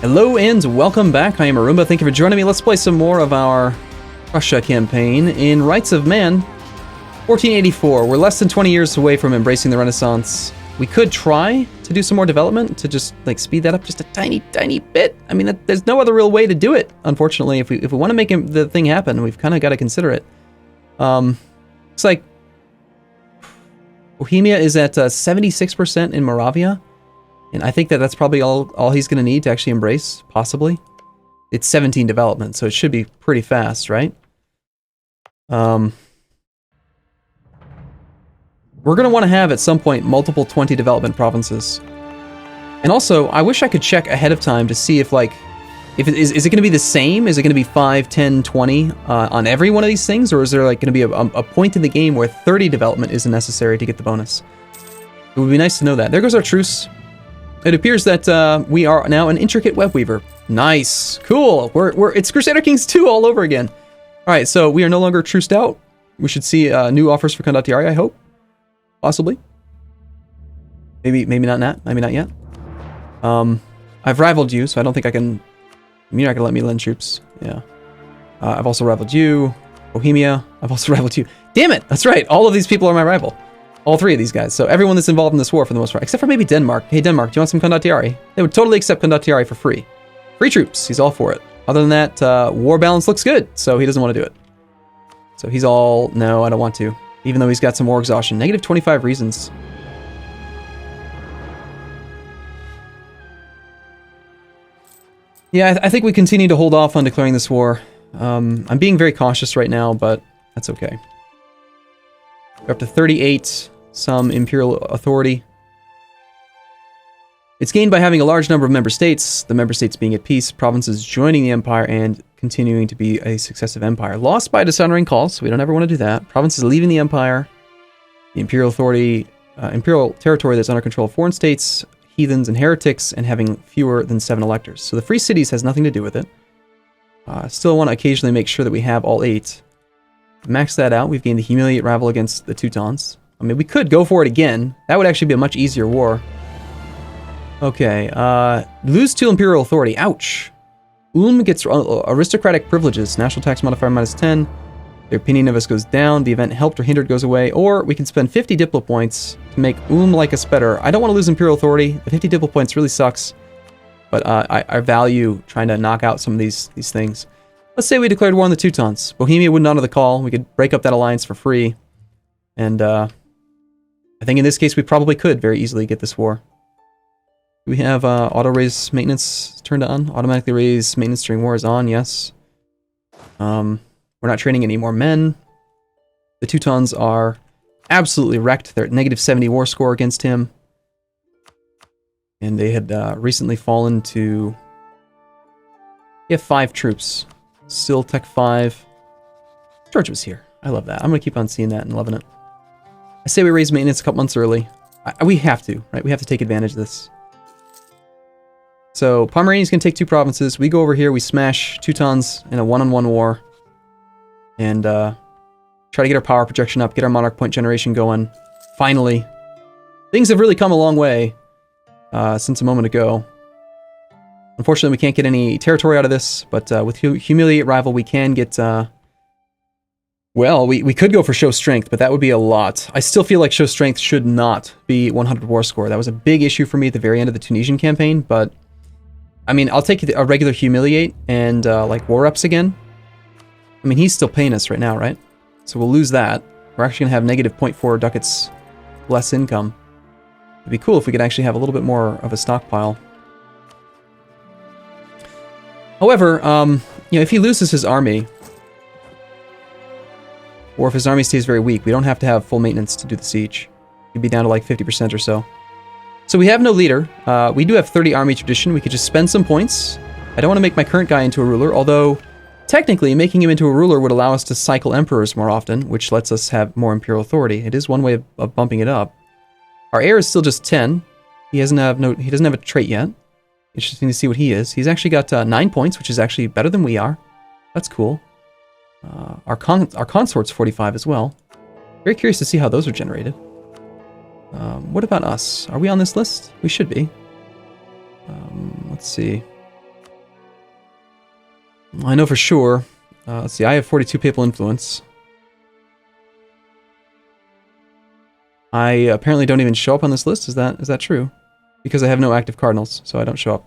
Hello and welcome back. I am Arumba. Thank you for joining me. Let's play some more of our Prussia campaign in Rights of Man. 1484. We're less than 20 years away from embracing the Renaissance. We could try to do some more development to just like speed that up just a tiny bit. I mean, there's no other real way to do it. Unfortunately, if we want to make the thing happen, we've kind of got to consider it. Looks like Bohemia is at 76% in Moravia. And I think that's probably all he's going to need to actually embrace, possibly. It's 17 development, so it should be pretty fast, right? We're going to want to have, at some point, multiple 20 development provinces. And also, I wish I could check ahead of time to see if, like, is it going to be the same? Is it going to be 5, 10, 20 on every one of these things? Or is there, like, going to be a point in the game where 30 development isn't necessary to get the bonus? It would be nice to know that. There goes our truce. It appears that we are now an intricate web weaver. Nice, cool. It's Crusader Kings 2 all over again. All right, so we are no longer truced out. We should see new offers for Condottieri, I hope, possibly. Maybe not yet. I've rivaled you, so I don't think I can. You're not gonna let me lend troops. Yeah. I've also rivaled you, Bohemia. I've also rivaled you. Damn it! That's right. All of these people are my rival. All three of these guys. So everyone that's involved in this war for the most part. Except for maybe Denmark. Hey, Denmark, do you want some Condottieri? They would totally accept Condottieri for free. Free troops. He's all for it. Other than that, war balance looks good. So he doesn't want to do it. So he's all, no, I don't want to. Even though he's got some war exhaustion. Negative 25 reasons. Yeah, I think we continue to hold off on declaring this war. I'm being very cautious right now, but that's okay. We're up to 38. Some imperial authority. It's gained by having a large number of member states, the member states being at peace, provinces joining the empire and continuing to be a successive empire. Lost by dishonoring calls, so we don't ever want to do that. Provinces leaving the empire, the imperial authority, imperial territory that's under control of foreign states, heathens and heretics, and having fewer than 7 electors. So the free cities has nothing to do with it. Still want to occasionally make sure that we have all 8. Max that out. We've gained the humiliate rival against the Teutons. I mean, we could go for it again. That would actually be a much easier war. Okay, lose to imperial authority. Ouch. Ulm gets aristocratic privileges. National tax modifier -10. Their opinion of us goes down. The event helped or hindered goes away. Or we can spend 50 diplo points to make Ulm like us better. I don't want to lose imperial authority. The 50 diplo points really sucks. But I value trying to knock out some of these things. Let's say we declared war on the Teutons. Bohemia wouldn't honor the call. We could break up that alliance for free. And I think in this case we probably could very easily get this war. Do we have auto-raise maintenance turned on? Automatically raise maintenance during war is on, yes. We're not training any more men. The Teutons are absolutely wrecked. They're at negative 70 war score against him. And they had recently fallen to... We have 5 troops. Still Tech 5. George was here. I love that. I'm going to keep on seeing that and loving it. I say we raise maintenance a couple months early. We have to, right? We have to take advantage of this. So, Pomeranians can take 2 provinces. We go over here, we smash Teutons in a one-on-one war. And try to get our power projection up, get our monarch point generation going. Finally. Things have really come a long way since a moment ago. Unfortunately, we can't get any territory out of this, but with Humiliate Rival, we can get... well, we could go for Show Strength, but that would be a lot. I still feel like Show Strength should not be 100 war score. That was a big issue for me at the very end of the Tunisian campaign, but... I mean, I'll take a regular Humiliate and, like, War Reps again. I mean, he's still paying us right now, right? So we'll lose that. We're actually going to have negative 0.4 ducats less income. It'd be cool if we could actually have a little bit more of a stockpile. However, you know, if he loses his army, or if his army stays very weak, we don't have to have full maintenance to do the siege. He'd be down to like 50% or so. So we have no leader. We do have 30 army tradition. We could just spend some points. I don't want to make my current guy into a ruler, although technically making him into a ruler would allow us to cycle emperors more often, which lets us have more imperial authority. It is one way of bumping it up. Our heir is still just 10. He doesn't have a trait yet. Interesting to see what he is. He's actually got 9 points, which is actually better than we are. That's cool. Our consort's 45 as well. Very curious to see how those are generated. What about us? Are we on this list? We should be. Let's see. I know for sure. Let's see, I have 42 papal influence. I apparently don't even show up on this list. Is that true? Because I have no active cardinals, so I don't show up.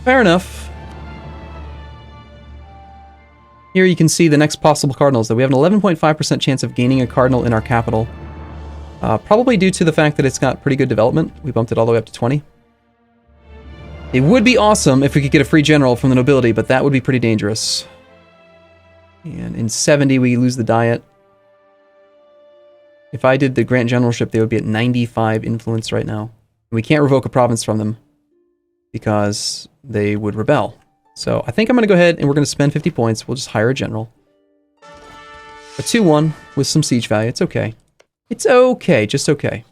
Fair enough. Here you can see the next possible cardinals, that we have an 11.5% chance of gaining a cardinal in our capital. Probably due to the fact that it's got pretty good development. We bumped it all the way up to 20. It would be awesome if we could get a free general from the nobility, but that would be pretty dangerous. And in 70 we lose the diet. If I did the Grant Generalship, they would be at 95 influence right now. We can't revoke a province from them because they would rebel. So I think I'm going to go ahead and we're going to spend 50 points. We'll just hire a general. A 2-1 with some siege value. It's okay. It's okay. Just okay.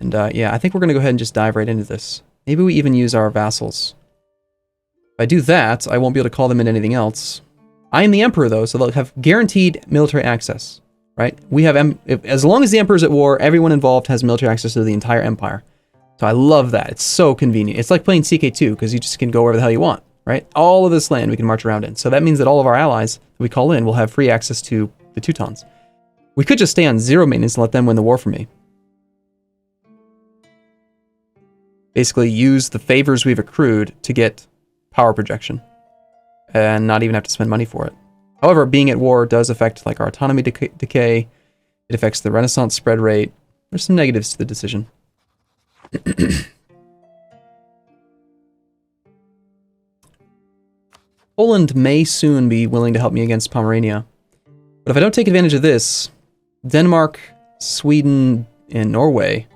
And yeah, I think we're going to go ahead and just dive right into this. Maybe we even use our vassals. If I do that, I won't be able to call them in anything else. I am the emperor, though, so they'll have guaranteed military access. Right? We have, as long as the emperor's at war, everyone involved has military access to the entire empire. So I love that. It's so convenient. It's like playing CK2, because you just can go wherever the hell you want, right? All of this land we can march around in. So that means that all of our allies that we call in will have free access to the Teutons. We could just stay on 0 maintenance and let them win the war for me. Basically use the favors we've accrued to get power projection. And not even have to spend money for it. However, being at war does affect like our autonomy decay. It affects the Renaissance spread rate. There's some negatives to the decision. Poland may soon be willing to help me against Pomerania. But if I don't take advantage of this, Denmark, Sweden, and Norway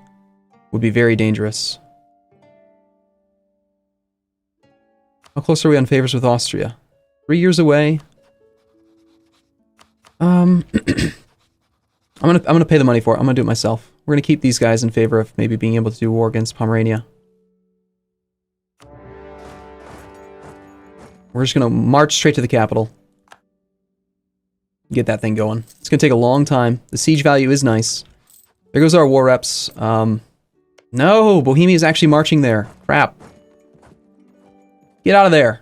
would be very dangerous. How close are we on favors with Austria? 3 years away. I'm gonna pay the money for it. I'm gonna do it myself. We're gonna keep these guys in favor of maybe being able to do war against Pomerania. We're just gonna march straight to the capital. Get that thing going. It's gonna take a long time. The siege value is nice. There goes our war reps. No, Bohemia is actually marching there. Crap. Get out of there.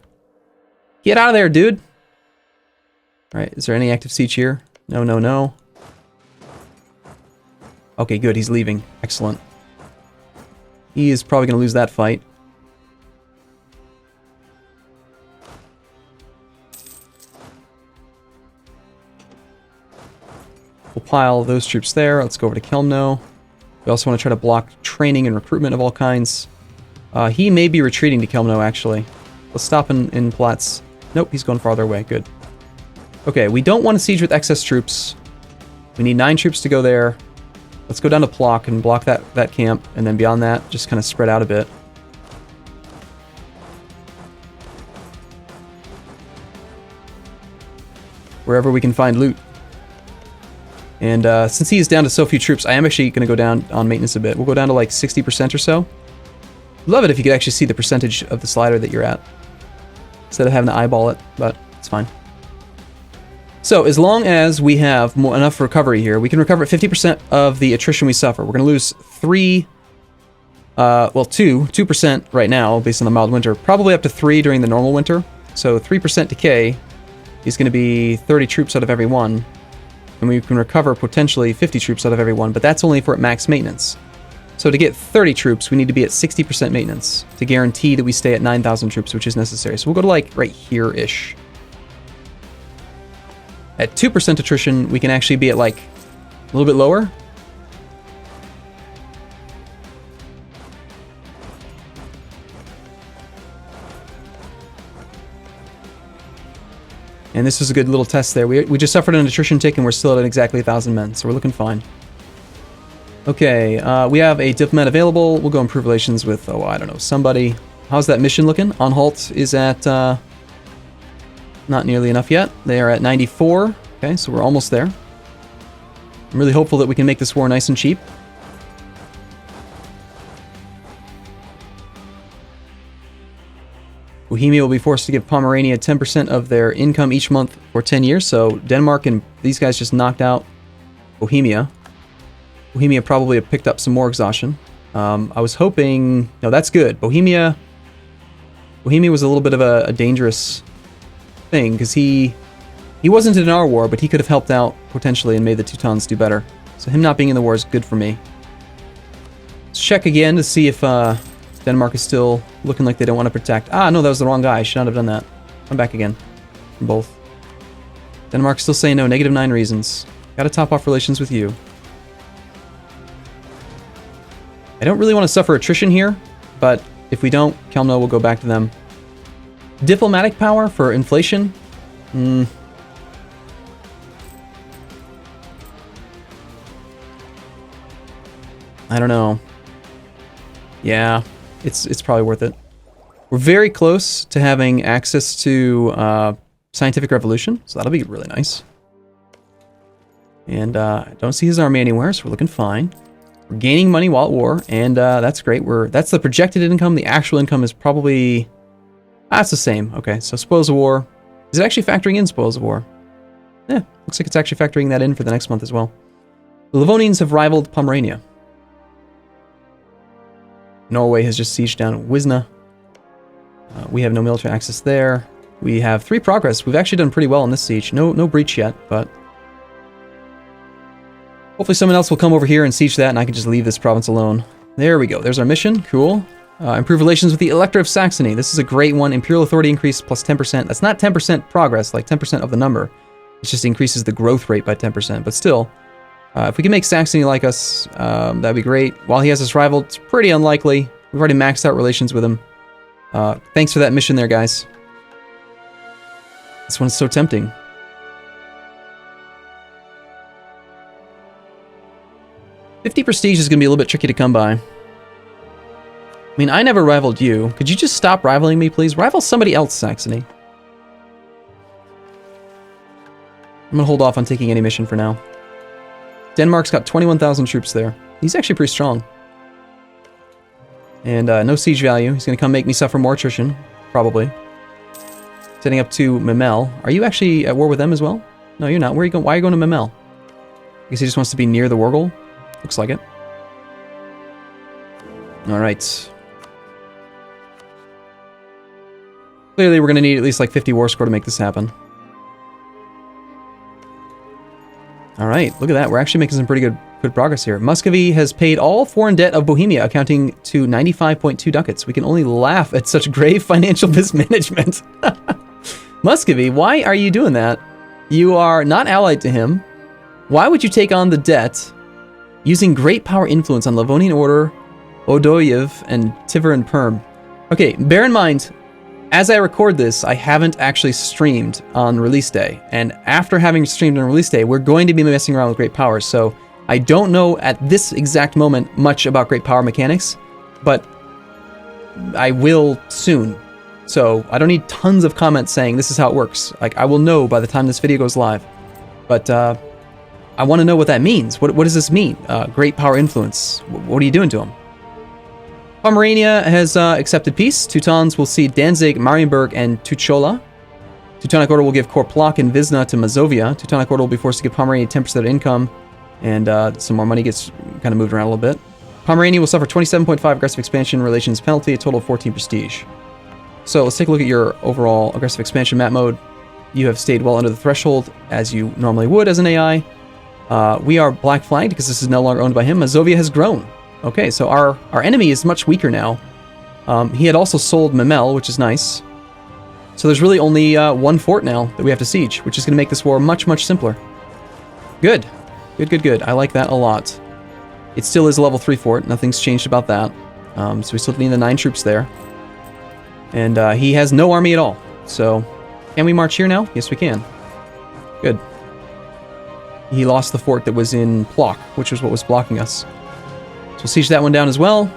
Get out of there, dude. Alright, is there any active siege here? No, no, no. Okay, good, he's leaving. Excellent. He is probably going to lose that fight. We'll pile those troops there. Let's go over to Kelmno. We also want to try to block training and recruitment of all kinds. He may be retreating to Kelmno, actually. Let's stop in Platz. Nope, he's going farther away. Good. Okay, we don't want to siege with excess troops. We need 9 troops to go there. Let's go down to Plock and block that camp, and then beyond that, just kind of spread out a bit. Wherever we can find loot. And since he is down to so few troops, I am actually going to go down on maintenance a bit. We'll go down to like 60% or so. Love it if you could actually see the percentage of the slider that you're at, instead of having to eyeball it, but it's fine. So, as long as we have enough recovery here, we can recover 50% of the attrition we suffer. We're going to lose 2% right now, based on the mild winter. Probably up to 3 during the normal winter. So, 3% decay is going to be 30 troops out of every one. And we can recover potentially 50 troops out of every one, but that's only if we're at max maintenance. So to get 30 troops, we need to be at 60% maintenance to guarantee that we stay at 9,000 troops, which is necessary. So we'll go to like right here-ish. At 2% attrition, we can actually be at like a little bit lower. And this was a good little test there. We just suffered an attrition tick and we're still at exactly 1,000 men, so we're looking fine. Okay, we have a diplomat available. We'll go improve relations with, oh, I don't know, somebody. How's that mission looking? Anhalt is at, not nearly enough yet. They are at 94. Okay, so we're almost there. I'm really hopeful that we can make this war nice and cheap. Bohemia will be forced to give Pomerania 10% of their income each month for 10 years, so Denmark and these guys just knocked out Bohemia. Bohemia probably have picked up some more exhaustion. I was hoping... No, that's good. Bohemia was a little bit of a dangerous thing, because he wasn't in our war, but he could have helped out potentially and made the Teutons do better. So him not being in the war is good for me. Let's check again to see if Denmark is still looking like they don't want to protect. Ah, no, that was the wrong guy. I should not have done that. Come back again. From both. Denmark's still saying no. -9 reasons. Gotta top off relations with you. I don't really want to suffer attrition here, but if we don't, Kelmno will go back to them. Diplomatic power for inflation? I don't know. Yeah, it's probably worth it. We're very close to having access to scientific revolution, so that'll be really nice. And I don't see his army anywhere, so we're looking fine. We're gaining money while at war, and that's great. That's the projected income. The actual income is probably... it's the same. Okay, so spoils of war. Is it actually factoring in spoils of war? Yeah, looks like it's actually factoring that in for the next month as well. The Livonians have rivaled Pomerania. Norway has just sieged down Wisna. We have no military access there. We have 3 progress. We've actually done pretty well in this siege. No breach yet, but... hopefully someone else will come over here and siege that, and I can just leave this province alone. There we go. There's our mission. Cool. Improve relations with the Elector of Saxony. This is a great one. Imperial authority increase plus 10%. That's not 10% progress, like 10% of the number. It just increases the growth rate by 10%. But still, if we can make Saxony like us, that'd be great. While he has us rivaled, it's pretty unlikely. We've already maxed out relations with him. Thanks for that mission there, guys. This one's so tempting. $50 prestige is going to be a little bit tricky to come by. I mean, I never rivaled you. Could you just stop rivaling me, please? Rival somebody else, Saxony. I'm going to hold off on taking any mission for now. Denmark's got 21,000 troops there. He's actually pretty strong. And no siege value. He's going to come make me suffer more attrition, probably. Setting up to Memel. Are you actually at war with them as well? No, you're not. Where are you going? Why are you going to Memel? I guess he just wants to be near the war goal. Looks like it. Alright. Clearly we're going to need at least like 50 war score to make this happen. Alright, look at that. We're actually making some pretty good progress here. Muscovy has paid all foreign debt of Bohemia, accounting to 95.2 ducats. We can only laugh at such grave financial mismanagement. Muscovy, why are you doing that? You are not allied to him. Why would you take on the debt using great power influence on Livonian Order, Odoyev, and Tiver and Perm? Okay, bear in mind, as I record this, I haven't actually streamed on release day. And after having streamed on release day, we're going to be messing around with great power. So I don't know at this exact moment much about great power mechanics, but I will soon. So I don't need tons of comments saying this is how it works. Like, I will know by the time this video goes live. But I want to know what that means. What does this mean? Great power influence. What are you doing to them? Pomerania has accepted peace. Teutons will cede Danzig, Marienburg, and Tuchola. Teutonic Order will give Korplak and Visna to Mazovia. Teutonic Order will be forced to give Pomerania 10% of income, and some more money gets kind of moved around a little bit. Pomerania will suffer 27.5 aggressive expansion relations penalty, a total of 14 prestige. So let's take a look at your overall aggressive expansion map mode. You have stayed well under the threshold, as you normally would as an AI. We are black flagged because this is no longer owned by him. Mazovia has grown. Okay, so our enemy is much weaker now. He had also sold Memel, which is nice. So there's really only one fort now that we have to siege, which is going to make this war much, much simpler. Good. Good. I like that a lot. It still is a level 3 fort. Nothing's changed about that. So we still need the 9 troops there. And he has no army at all. So can we march here now? Yes, we can. Good. He lost the fort that was in Plock, which was what was blocking us. So we'll siege that one down as well.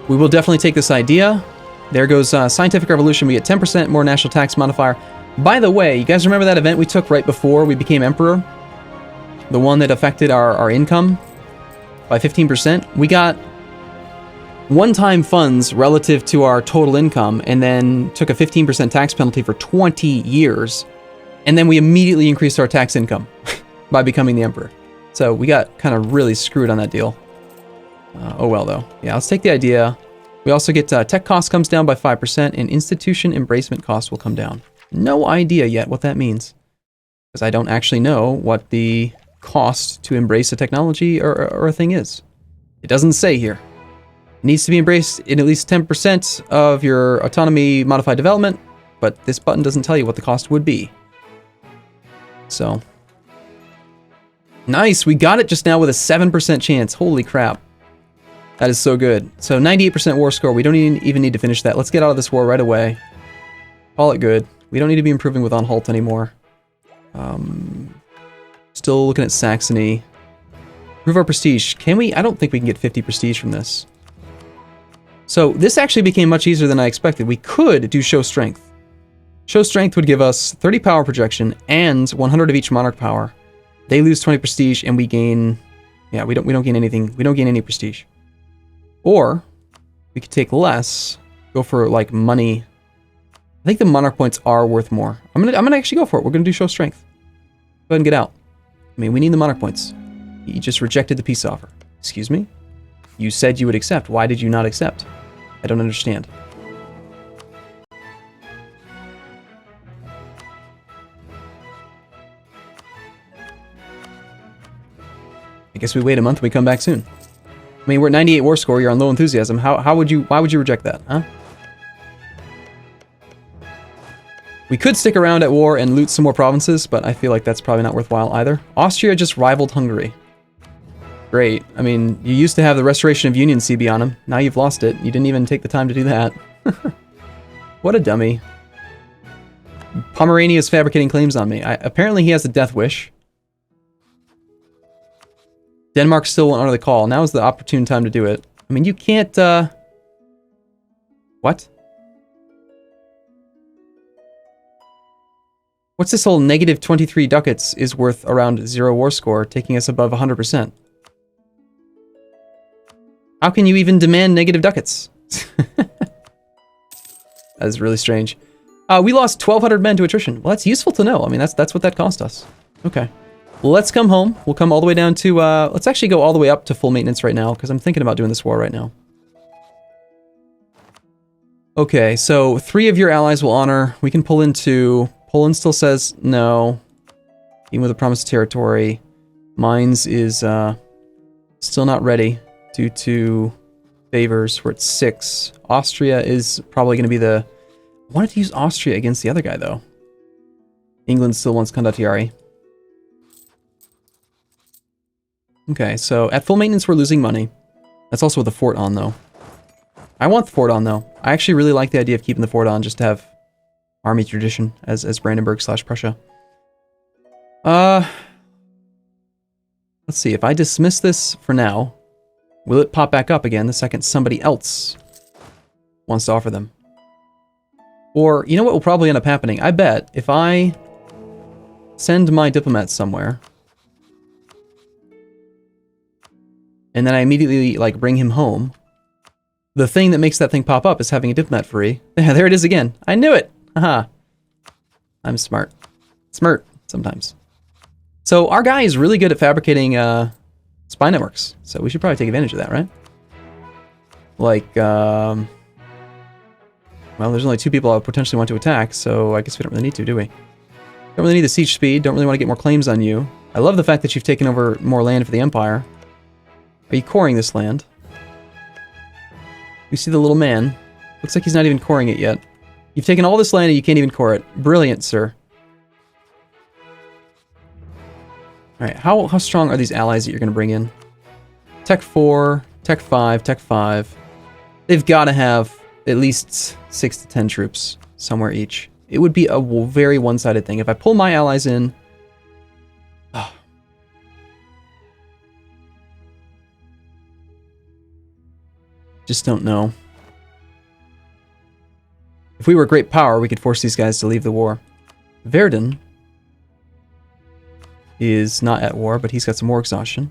We will definitely take this idea. There goes Scientific Revolution. We get 10% more national tax modifier. By the way, you guys remember that event we took right before we became emperor? The one that affected our income by 15%? We got one-time funds relative to our total income and then took a 15% tax penalty for 20 years. And then we immediately increased our tax income by becoming the emperor. So we got kind of really screwed on that deal. Oh well, though. Yeah, let's take the idea. We also get tech cost comes down by 5%, and institution embracement cost will come down. No idea yet what that means. Because I don't actually know what the cost to embrace a technology or a thing is. It doesn't say here. It needs to be embraced in at least 10% of your autonomy modified development, but this button doesn't tell you what the cost would be. So. Nice, we got it just now with a 7% chance. Holy crap. That is so good. So 98% war score. We don't even need to finish that. Let's get out of this war right away. Call it good. We don't need to be improving with Anhalt anymore. Still looking at Saxony. Improve our prestige. Can we? I don't think we can get 50 prestige from this. So this actually became much easier than I expected. We could do show strength. Show strength would give us 30 power projection and 100 of each monarch power. They lose 20 prestige and we gain. Yeah, we don't gain anything. We don't gain any prestige. Or we could take less. Go for like money. I think the monarch points are worth more. I'm gonna actually go for it. We're gonna do show strength. Go ahead and get out. I mean, we need the monarch points. He just rejected the peace offer. Excuse me? You said you would accept. Why did you not accept? I don't understand. I guess we wait a month and we come back soon. I mean, we're at 98 war score. You're on low enthusiasm. Why would you reject that, huh? We could stick around at war and loot some more provinces, but I feel like that's probably not worthwhile either. Austria just rivaled Hungary. Great. I mean, you used to have the Restoration of Union CB on him. Now you've lost it. You didn't even take the time to do that. What a dummy. Pomerania is fabricating claims on me. Apparently he has a death wish. Denmark still won't honor the call. Now is the opportune time to do it. I mean, you can't, What? What's this whole negative 23 ducats is worth around 0 war score, taking us above 100%? How can you even demand negative ducats? That is really strange. We lost 1,200 men to attrition. Well, that's useful to know. I mean, that's what that cost us. Okay. Well, let's come home. We'll come all the way down to, let's actually go all the way up to full maintenance right now, because I'm thinking about doing this war right now. Okay, so 3 of your allies will honor. We can pull into... Poland still says no, even with a promised territory. Mainz is still not ready due to favors. We're at 6. Austria is probably going to be the... I wanted to use Austria against the other guy, though. England still wants Condottieri. Okay, so at full maintenance, we're losing money. That's also with the fort on, though. I want the fort on, though. I actually really like the idea of keeping the fort on just to have army tradition as Brandenburg/Prussia. Let's see. If I dismiss this for now, will it pop back up again the second somebody else wants to offer them? Or, you know what will probably end up happening? I bet if I send my diplomats somewhere, and then I immediately, like, bring him home, the thing that makes that thing pop up is having a diplomat free. Yeah, there it is again. I knew it! Haha. I'm smart. Smart, sometimes. So, our guy is really good at fabricating, spy networks. So, we should probably take advantage of that, right? Like, well, there's only 2 people I potentially want to attack, so I guess we don't really need to, do we? Don't really need the siege speed, don't really want to get more claims on you. I love the fact that you've taken over more land for the Empire. Are you coring this land? You see the little man. Looks like he's not even coring it yet. You've taken all this land and you can't even core it. Brilliant, sir. Alright, how strong are these allies that you're going to bring in? Tech 4, Tech 5, Tech 5. They've got to have at least 6 to 10 troops somewhere each. It would be a very one-sided thing. If I pull my allies in... Oh. Just don't know. If we were a great power, we could force these guys to leave the war. Verdun is not at war, but he's got some more exhaustion.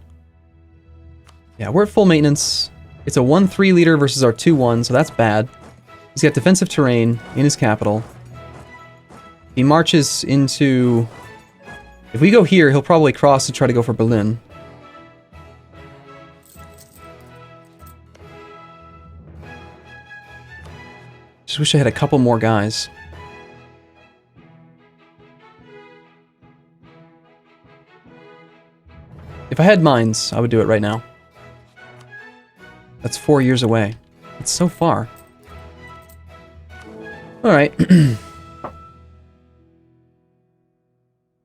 Yeah, we're at full maintenance. It's a 1-3 leader versus our 2-1, so that's bad. He's got defensive terrain in his capital. He marches into... If we go here, he'll probably cross to try to go for Berlin. Just wish I had a couple more guys. If I had mines, I would do it right now. That's 4 years away. It's so far. Alright.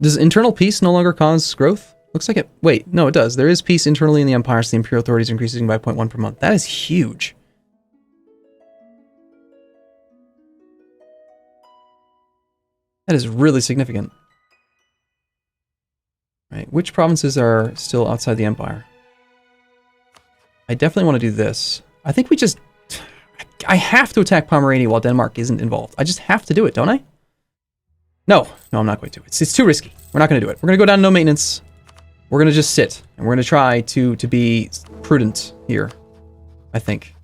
Does internal peace no longer cause growth? Looks like it... Wait, no, it does. There is peace internally in the Empire, so the Imperial authority is increasing by 0.1 per month. That is huge. That is really significant. Right, which provinces are still outside the Empire? I definitely want to do this. I think we just... I have to attack Pomerania while Denmark isn't involved. I just have to do it, don't I? No, I'm not going to. It's too risky. We're not going to do it. We're going to go down to no maintenance. We're going to just sit. And we're going to try to be prudent here, I think.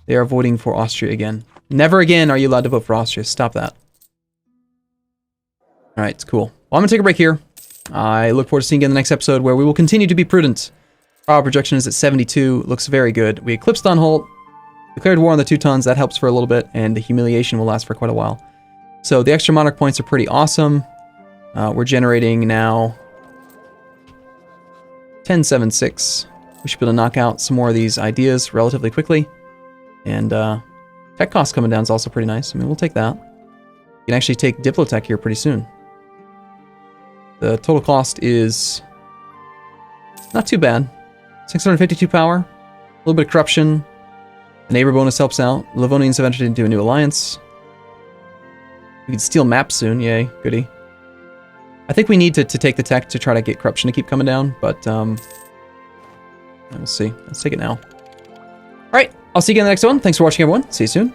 They are voting for Austria again. Never again are you allowed to vote for Austria. Stop that. Alright, it's cool. Well, I'm going to take a break here. I look forward to seeing you in the next episode where we will continue to be prudent. Our projection is at 72. Looks very good. We eclipsed on Holt. Declared war on the Teutons. That helps for a little bit. And the humiliation will last for quite a while. So the extra monarch points are pretty awesome. We're generating now 1076. We should be able to knock out some more of these ideas relatively quickly. And tech costs coming down is also pretty nice. I mean, we'll take that. You can actually take Diplotech here pretty soon. The total cost is not too bad. 652 power, a little bit of corruption. The neighbor bonus helps out. The Livonians have entered into a new alliance. We can steal maps soon, yay, goody. I think we need to take the tech to try to get corruption to keep coming down, but we'll see. Let's take it now. Alright, I'll see you in the next one. Thanks for watching, everyone. See you soon.